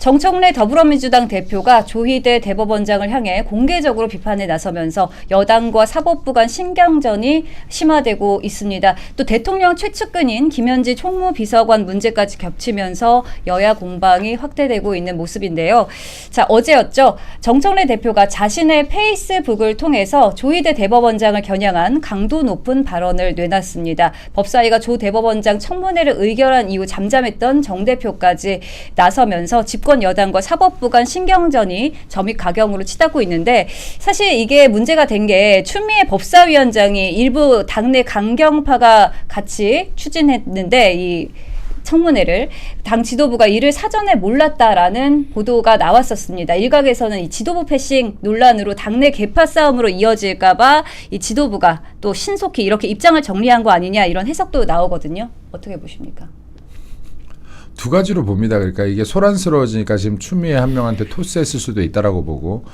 정청래 더불어민주당 대표가 조희대 대법원장을 향해 공개적으로 비판에 나서면서 여당과 사법부 간 신경전이 심화되고 있습니다. 또 대통령 최측근인 김현지 총무비서관 문제까지 겹치면서 여야 공방이 확대되고 있는 모습인데요. 자, 어제였죠. 정청래 대표가 자신의 페이스북을 통해서 조희대 대법원장을 겨냥한 강도 높은 발언을 내놨습니다. 법사위가 조 대법원장 청문회를 의결한 이후 잠잠했던 정 대표까지 나서면서 집권 여당과 사법부 간 신경전이 점입가경으로 치닫고 있는데, 사실 이게 문제가 된 게 추미애 법사위원장이 일부 당내 강경파가 같이 추진했는데 이 청문회를 당 지도부가 이를 사전에 몰랐다라는 보도가 나왔었습니다. 일각에서는 이 지도부 패싱 논란으로 당내 계파 싸움으로 이어질까봐 이 지도부가 또 신속히 이렇게 입장을 정리한 거 아니냐, 이런 해석도 나오거든요. 어떻게 보십니까? 두 가지로 봅니다. 그러니까 이게 소란스러워지니까 지금 추미애 한 명한테 토스했을 수도 있다라고 보고,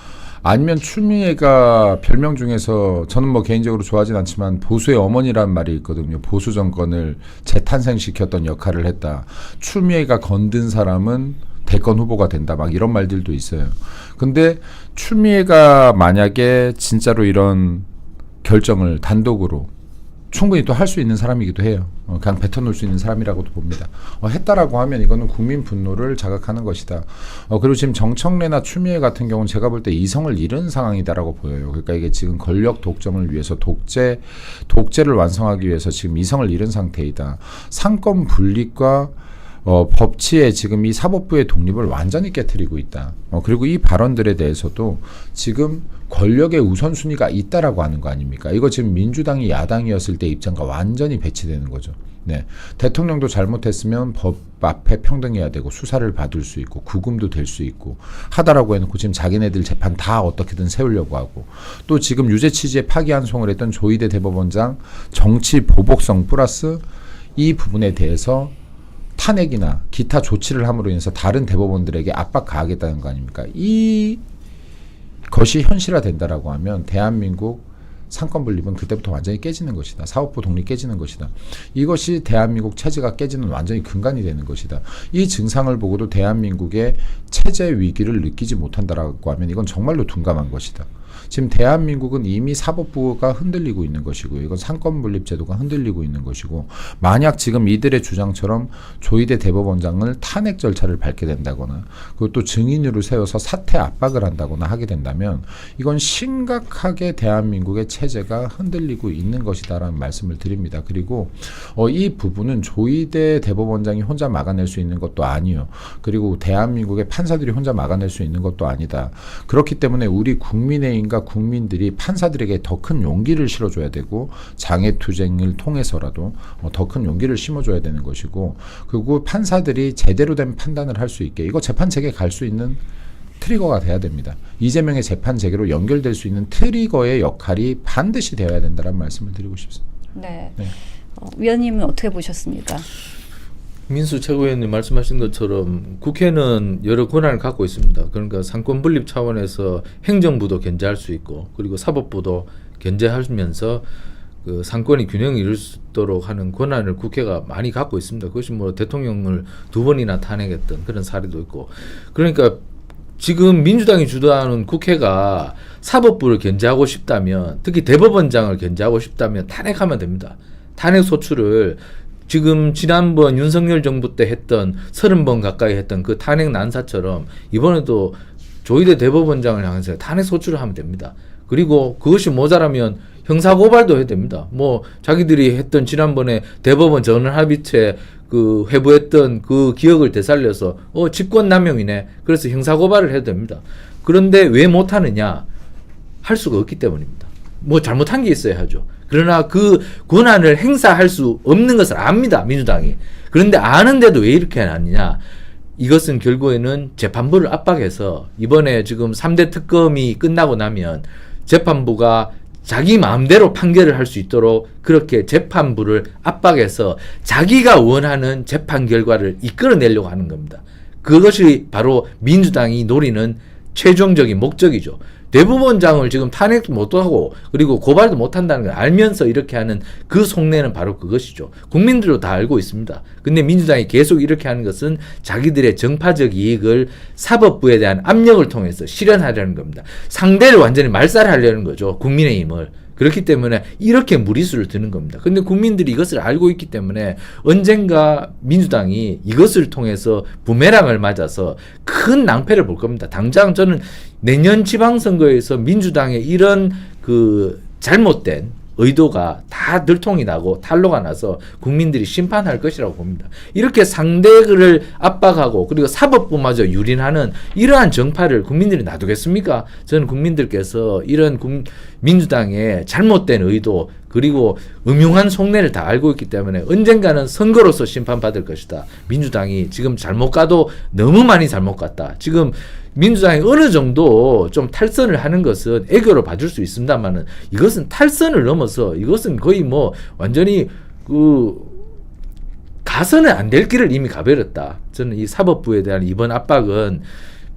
아니면 추미애가 별명 중에서 저는 뭐 개인적으로 좋아하진 않지만 보수의 어머니라는 말이 있거든요. 보수 정권을 재탄생시켰던 역할을 했다. 추미애가 건든 사람은 대권 후보가 된다. 막 이런 말들도 있어요. 근데 추미애가 만약에 진짜로 이런 결정을 단독으로 충분히 또 할 수 있는 사람이기도 해요. 그냥 뱉어놓을 수 있는 사람이라고도 봅니다. 했다라고 하면 이거는 국민 분노를 자극하는 것이다. 그리고 지금 정청래나 추미애 같은 경우는 제가 볼 때 이성을 잃은 상황이다라고 보여요. 그러니까 이게 지금 권력 독점을 위해서 독재를 완성하기 위해서 지금 이성을 잃은 상태이다. 상권 분립과 법치에 지금 이 사법부의 독립을 완전히 깨트리고 있다. 그리고 이 발언들에 대해서도 지금 권력의 우선순위가 있다라고 하는 거 아닙니까? 이거 지금 민주당이 야당이었을 때 입장과 완전히 배치되는 거죠. 네. 대통령도 잘못했으면 법 앞에 평등해야 되고 수사를 받을 수 있고 구금도 될 수 있고 하다라고 해놓고 지금 자기네들 재판 다 어떻게든 세우려고 하고, 또 지금 유죄 취지에 파기환송을 했던 조희대 대법원장 정치 보복성 플러스 이 부분에 대해서 탄핵이나 기타 조치를 함으로 인해서 다른 대법원들에게 압박 가하겠다는 거 아닙니까? 이 것이 현실화된다라고 하면 대한민국 상권 분립은 그때부터 완전히 깨지는 것이다. 사법부 독립 깨지는 것이다. 이것이 대한민국 체제가 깨지는 완전히 근간이 되는 것이다. 이 증상을 보고도 대한민국의 체제 위기를 느끼지 못한다라고 하면 이건 정말로 둔감한 것이다. 지금 대한민국은 이미 사법부가 흔들리고 있는 것이고, 이건 상권분립제도가 흔들리고 있는 것이고, 만약 지금 이들의 주장처럼 조희대 대법원장을 탄핵 절차를 밟게 된다거나 그리고 또 증인으로 세워서 사퇴 압박을 한다거나 하게 된다면 이건 심각하게 대한민국의 체제가 흔들리고 있는 것이다라는 말씀을 드립니다. 그리고 이 부분은 조희대 대법원장이 혼자 막아낼 수 있는 것도 아니요. 그리고 대한민국의 판사들이 혼자 막아낼 수 있는 것도 아니다. 그렇기 때문에 우리 국민의힘과 국민들이 판사들에게 더 큰 용기를 실어줘야 되고, 장애투쟁을 통해서라도 더 큰 용기를 심어줘야 되는 것이고, 그리고 판사들이 제대로 된 판단을 할 수 있게 이거 재판 재개 갈 수 있는 트리거가 돼야 됩니다. 이재명의 재판 재개로 연결될 수 있는 트리거의 역할이 반드시 되어야 된다는 말씀을 드리고 싶습니다. 네. 위원님은 어떻게 보셨습니까? 민수 최고위원님 말씀하신 것처럼 국회는 여러 권한을 갖고 있습니다. 그러니까 상권 분립 차원에서 행정부도 견제할 수 있고, 그리고 사법부도 견제하면서 그 상권이 균형을 이룰 수 있도록 하는 권한을 국회가 많이 갖고 있습니다. 그것이 뭐 대통령을 2번이나 탄핵했던 그런 사례도 있고, 그러니까 지금 민주당이 주도하는 국회가 사법부를 견제하고 싶다면, 특히 대법원장을 견제하고 싶다면 탄핵하면 됩니다. 탄핵 소추를 지금 지난번 윤석열 정부 때 했던 30번 가까이 했던 그 탄핵 난사처럼 이번에도 조희대 대법원장을 향해서 탄핵 소추를 하면 됩니다. 그리고 그것이 모자라면 형사고발도 해야 됩니다. 뭐 자기들이 했던 지난번에 대법원 전원합의체 그 회부했던 그 기억을 되살려서 직권남용이네. 그래서 형사고발을 해도 됩니다. 그런데 왜 못하느냐? 할 수가 없기 때문입니다. 뭐 잘못한 게 있어야 하죠. 그러나 그 권한을 행사할 수 없는 것을 압니다, 민주당이. 그런데 아는데도 왜 이렇게 해놨느냐? 이것은 결국에는 재판부를 압박해서 이번에 지금 3대 특검이 끝나고 나면 재판부가 자기 마음대로 판결을 할 수 있도록 그렇게 재판부를 압박해서 자기가 원하는 재판 결과를 이끌어내려고 하는 겁니다. 그것이 바로 민주당이 노리는 최종적인 목적이죠. 대법원장을 지금 탄핵도 못하고 그리고 고발도 못한다는 걸 알면서 이렇게 하는 그 속내는 바로 그것이죠. 국민들도 다 알고 있습니다. 근데 민주당이 계속 이렇게 하는 것은 자기들의 정파적 이익을 사법부에 대한 압력을 통해서 실현하려는 겁니다. 상대를 완전히 말살하려는 거죠. 국민의힘을. 그렇기 때문에 이렇게 무리수를 드는 겁니다. 근데 국민들이 이것을 알고 있기 때문에 언젠가 민주당이 이것을 통해서 부메랑을 맞아서 큰 낭패를 볼 겁니다. 당장 저는 내년 지방선거에서 민주당의 이런 그 잘못된 의도가 다 들통이 나고 탄로가 나서 국민들이 심판할 것이라고 봅니다. 이렇게 상대를 압박하고 그리고 사법부마저 유린하는 이러한 정파를 국민들이 놔두겠습니까? 저는 국민들께서 이런 민주당의 잘못된 의도 그리고 음흉한 속내를 다 알고 있기 때문에 언젠가는 선거로서 심판받을 것이다. 민주당이 지금 잘못 가도 너무 많이 잘못 갔다. 지금 민주당이 어느 정도 좀 탈선을 하는 것은 애교로 봐줄 수 있습니다만은 이것은 탈선을 넘어서 이것은 거의 뭐 완전히 그 가서는 안 될 길을 이미 가버렸다. 저는 이 사법부에 대한 이번 압박은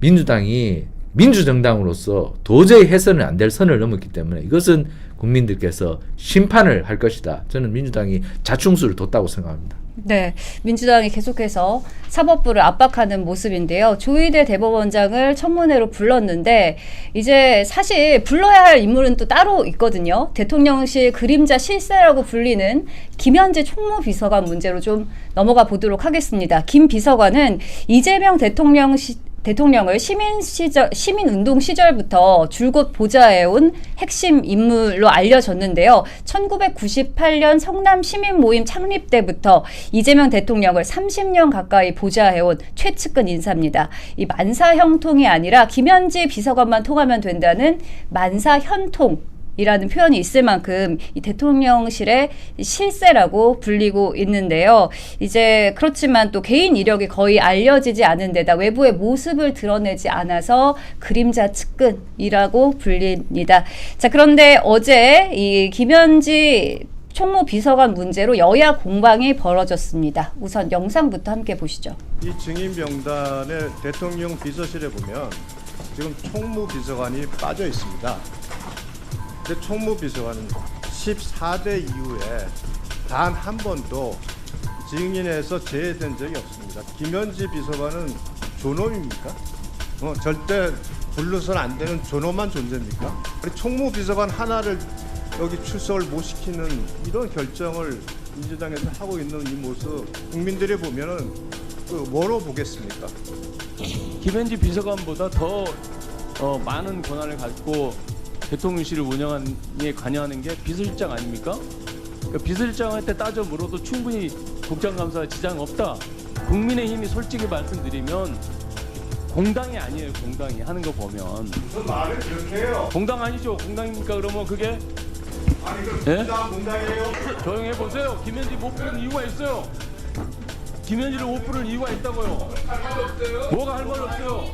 민주당이 민주정당으로서 도저히 해서는 안 될 선을 넘었기 때문에 이것은 국민들께서 심판을 할 것이다. 저는 민주당이 자충수를 뒀다고 생각합니다. 네, 민주당이 계속해서 사법부를 압박하는 모습인데요. 조희대 대법원장을 청문회로 불렀는데 이제 사실 불러야 할 인물은 또 따로 있거든요. 대통령실 그림자 실세라고 불리는 김현지 총무비서관 문제로 좀 넘어가 보도록 하겠습니다. 김 비서관은 이재명 대통령을 시민운동 시절부터 줄곧 보좌해온 핵심 인물로 알려졌는데요. 1998년 성남 시민모임 창립 때부터 이재명 대통령을 30년 가까이 보좌해온 최측근 인사입니다. 이 만사형통이 아니라 김현지 비서관만 통하면 된다는 만사현통 이라는 표현이 있을 만큼 이 대통령실의 실세라고 불리고 있는데요. 이제 그렇지만 또 개인 이력이 거의 알려지지 않은 데다 외부의 모습을 드러내지 않아서 그림자 측근이라고 불립니다. 자, 그런데 어제 이 김현지 총무비서관 문제로 여야 공방이 벌어졌습니다. 우선 영상부터 함께 보시죠. 이 증인 명단에 대통령 비서실에 보면 지금 총무비서관이 빠져 있습니다. 근데 총무비서관은 14대 이후에 단 한 번도 증인에서 제외된 적이 없습니다. 김현지 비서관은 존엄입니까? 절대 불러서는 안 되는 존엄한 존재입니까? 우리 총무비서관 하나를 여기 출석을 못 시키는 이런 결정을 민주당에서 하고 있는 이 모습 국민들이 보면은 뭐로 보겠습니까? 김현지 비서관보다 더 많은 권한을 갖고 대통령실을 운영에 관여하는 게 비서실장 아닙니까? 그러니까 비서실장한테 따져 물어도 충분히 국정감사 지장 없다. 국민의힘이 솔직히 말씀드리면 공당이 아니에요. 공당이 하는 거 보면 무슨 말을 그렇게 해요? 공당 아니죠. 공당입니까? 그러면 그게 아니 그 예? 공당이에요? 조용해 보세요. 김현지 못 부르는 이유가 있어요. 김현지를 못 부르는 이유가 있다고요. 뭐가 할 말 없어요.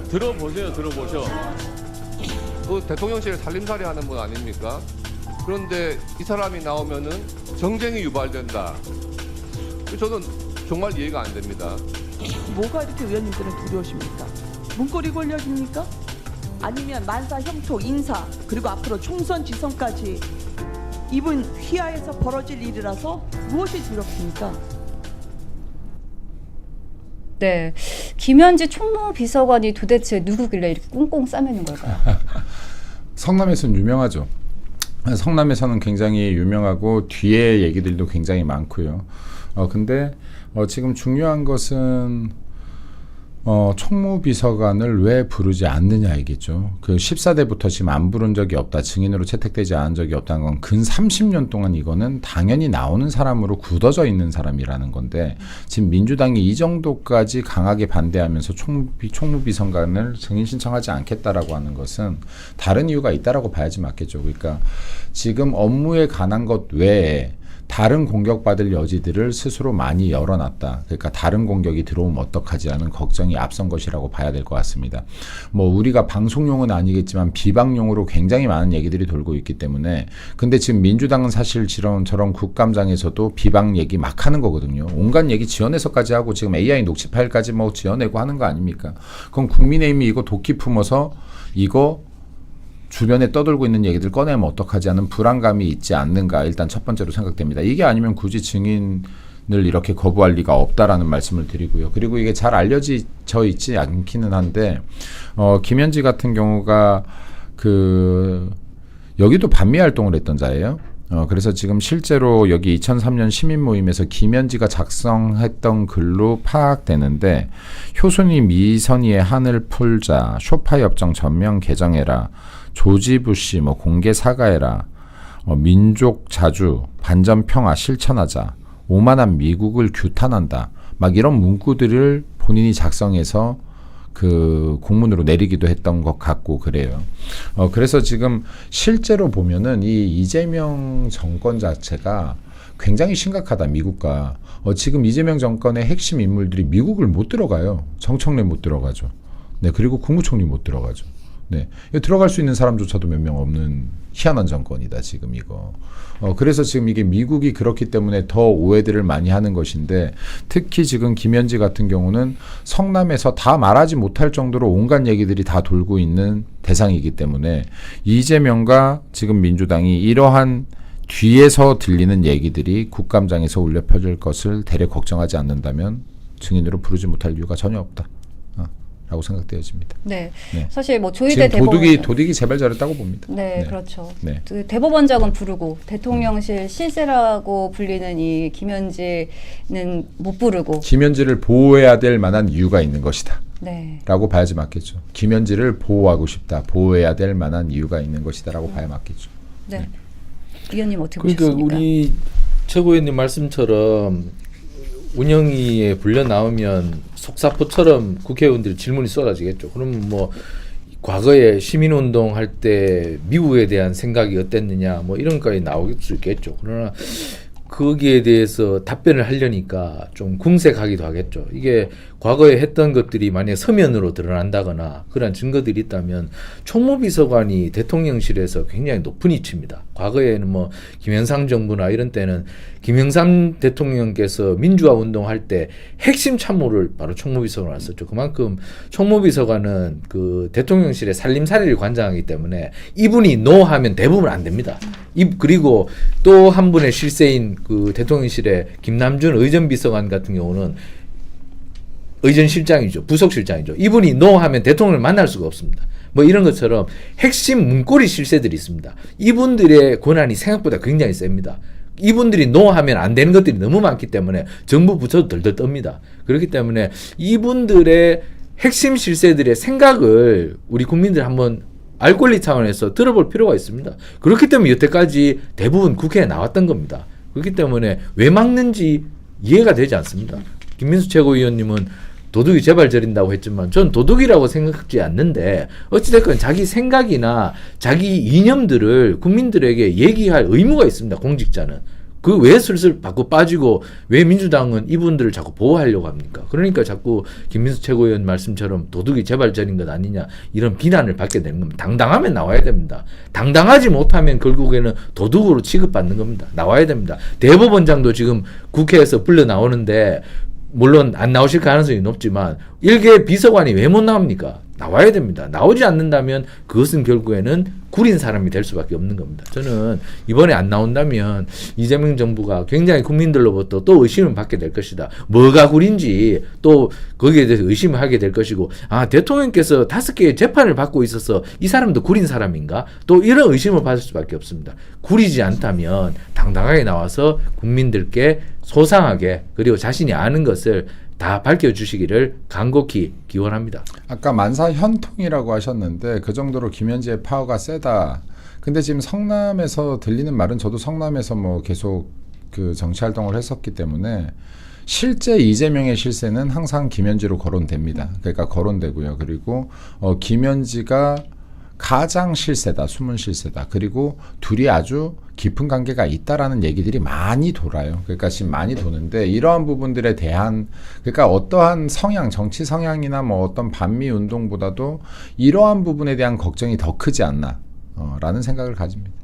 들어보셔. 그 대통령실 살림살이 하는 분 아닙니까? 그런데 이 사람이 나오면은 정쟁이 유발된다. 저는 정말 이해가 안 됩니다. 뭐가 이렇게 의원님들은 두려우십니까? 문고리 권력입니까? 아니면 만사 형통 인사 그리고 앞으로 총선 지선까지 이분 휘하에서 벌어질 일이라서 무엇이 두렵습니까? 네, 김현지 총무비서관이 도대체 누구길래 이렇게 꽁꽁 싸매는 걸까요? 성남에서는 유명하죠. 성남에서는 굉장히 유명하고 뒤에 얘기들도 굉장히 많고요. 근데 지금 중요한 것은 총무비서관을 왜 부르지 않느냐이겠죠. 그 14대부터 지금 안 부른 적이 없다. 증인으로 채택되지 않은 적이 없다는 건 근 30년 동안 이거는 당연히 나오는 사람으로 굳어져 있는 사람이라는 건데 지금 민주당이 이 정도까지 강하게 반대하면서 총무비서관을 증인 신청하지 않겠다라고 하는 것은 다른 이유가 있다라고 봐야지 맞겠죠. 그러니까 지금 업무에 관한 것 외에 다른 공격받을 여지들을 스스로 많이 열어놨다. 그러니까 다른 공격이 들어오면 어떡하지 하는 걱정이 앞선 것이라고 봐야 될 것 같습니다. 뭐 우리가 방송용은 아니겠지만 비방용으로 굉장히 많은 얘기들이 돌고 있기 때문에 근데 지금 민주당은 사실 저런 국감장에서도 비방 얘기 막 하는 거거든요. 온갖 얘기 지어내서까지 하고 지금 AI 녹취 파일까지 뭐 지어내고 하는 거 아닙니까? 그럼 국민의힘이 이거 도끼 품어서 이거 주변에 떠돌고 있는 얘기들 꺼내면 어떡하지 하는 불안감이 있지 않는가 일단 첫 번째로 생각됩니다. 이게 아니면 굳이 증인을 이렇게 거부할 리가 없다라는 말씀을 드리고요. 그리고 이게 잘 알려져 있지 않기는 한데 김현지 같은 경우가 여기도 반미 활동을 했던 자예요. 그래서 지금 실제로 여기 2003년 시민 모임에서 김현지가 작성했던 글로 파악되는데 효순이 미선이의 한을 풀자, 쇼파 협정 전면 개정해라, 조지 부시 뭐 공개 사과해라, 민족 자주, 반전 평화 실천하자, 오만한 미국을 규탄한다. 막 이런 문구들을 본인이 작성해서 그 공문으로 내리기도 했던 것 같고 그래요. 그래서 지금 실제로 보면은 이 이재명 정권 자체가 굉장히 심각하다, 미국과. 지금 이재명 정권의 핵심 인물들이 미국을 못 들어가요. 정청래 못 들어가죠. 네, 그리고 국무총리 못 들어가죠. 네, 들어갈 수 있는 사람조차도 몇 명 없는 희한한 정권이다 지금 이거. 그래서 지금 이게 미국이 그렇기 때문에 더 오해들을 많이 하는 것인데 특히 지금 김현지 같은 경우는 성남에서 다 말하지 못할 정도로 온갖 얘기들이 다 돌고 있는 대상이기 때문에 이재명과 지금 민주당이 이러한 뒤에서 들리는 얘기들이 국감장에서 울려 퍼질 것을 대려 걱정하지 않는다면 증인으로 부르지 못할 이유가 전혀 없다. 라고 생각되어집니다. 네. 네. 사실 뭐 조희대 지금 대법원장 도둑이 제발 잘했다고 봅니다. 네, 그렇죠. 네. 그 대법원장은 부르고 대통령실 실세라고 불리는 이 김현지는 못 부르고. 김현지를 보호해야 될 만한 이유가 있는 것이다. 네. 라고 봐야지 맞겠죠. 김현지를 보호하고 싶다. 보호해야 될 만한 이유가 있는 것이다. 라고 봐야 맞겠죠. 네. 의원님 어떻게 그러니까 보셨습니까? 우리 최고위원님 말씀처럼 운영위에 불려 나오면 속사포처럼 국회의원들이 질문이 쏟아지겠죠. 그러면 뭐 과거에 시민운동 할 때 미국에 대한 생각이 어땠느냐 뭐 이런 거까지 나올 수 있겠죠. 그러나 거기에 대해서 답변을 하려니까 좀 궁색하기도 하겠죠. 이게 과거에 했던 것들이 만약에 서면으로 드러난다거나 그런 증거들이 있다면 총무비서관이 대통령실에서 굉장히 높은 위치입니다. 과거에는 뭐 김영삼 정부나 이런 때는 김영삼 대통령께서 민주화 운동할 때 핵심 참모를 바로 총무비서관을 했었죠. 그만큼 총무비서관은 그 대통령실의 살림살이를 관장하기 때문에 이분이 노 하면 대부분 안 됩니다. 그리고 또 한 분의 실세인 그 대통령실의 김남준 의전비서관 같은 경우는 의전실장이죠. 부속실장이죠. 이분이 노 하면 대통령을 만날 수가 없습니다. 뭐 이런 것처럼 핵심 문고리 실세들이 있습니다. 이분들의 권한이 생각보다 굉장히 셉니다. 이분들이 노 하면 안 되는 것들이 너무 많기 때문에 정부 부처도 덜덜 떱니다. 그렇기 때문에 이분들의 핵심 실세들의 생각을 우리 국민들 한번 알 권리 차원에서 들어볼 필요가 있습니다. 그렇기 때문에 여태까지 대부분 국회에 나왔던 겁니다. 그렇기 때문에 왜 막는지 이해가 되지 않습니다. 김민수 최고위원님은 도둑이 제발 저린다고 했지만 전 도둑이라고 생각하지 않는데 어찌됐건 자기 생각이나 자기 이념들을 국민들에게 얘기할 의무가 있습니다. 공직자는. 그 왜 슬슬 바꿔 빠지고 왜 민주당은 이분들을 자꾸 보호하려고 합니까? 그러니까 자꾸 김민수 최고위원 말씀처럼 도둑이 제발 저린 것 아니냐 이런 비난을 받게 되는 겁니다. 당당하면 나와야 됩니다. 당당하지 못하면 결국에는 도둑으로 취급받는 겁니다. 나와야 됩니다. 대법원장도 지금 국회에서 불려 나오는데 물론 안 나오실 가능성이 높지만 일개 비서관이 왜 못 나옵니까? 나와야 됩니다. 나오지 않는다면 그것은 결국에는 구린 사람이 될 수밖에 없는 겁니다. 저는 이번에 안 나온다면 이재명 정부가 굉장히 국민들로부터 또 의심을 받게 될 것이다. 뭐가 구린지 또 거기에 대해서 의심을 하게 될 것이고 대통령께서 5개의 재판을 받고 있어서 이 사람도 구린 사람인가? 또 이런 의심을 받을 수밖에 없습니다. 구리지 않다면 당당하게 나와서 국민들께 소상하게 그리고 자신이 아는 것을 다 밝혀주시기를 간곡히 기원합니다. 아까 만사 현통이라고 하셨는데 그 정도로 김현지의 파워가 세다. 근데 지금 성남에서 들리는 말은 저도 성남에서 뭐 계속 그 정치 활동을 했었기 때문에 실제 이재명의 실세는 항상 김현지로 거론됩니다. 그러니까 거론되고요. 그리고 김현지가 가장 실세다, 숨은 실세다. 그리고 둘이 아주 깊은 관계가 있다라는 얘기들이 많이 돌아요. 그러니까 지금 많이 도는데 이러한 부분들에 대한 그러니까 어떠한 성향, 정치 성향이나 뭐 어떤 반미 운동보다도 이러한 부분에 대한 걱정이 더 크지 않나 라는 생각을 가집니다.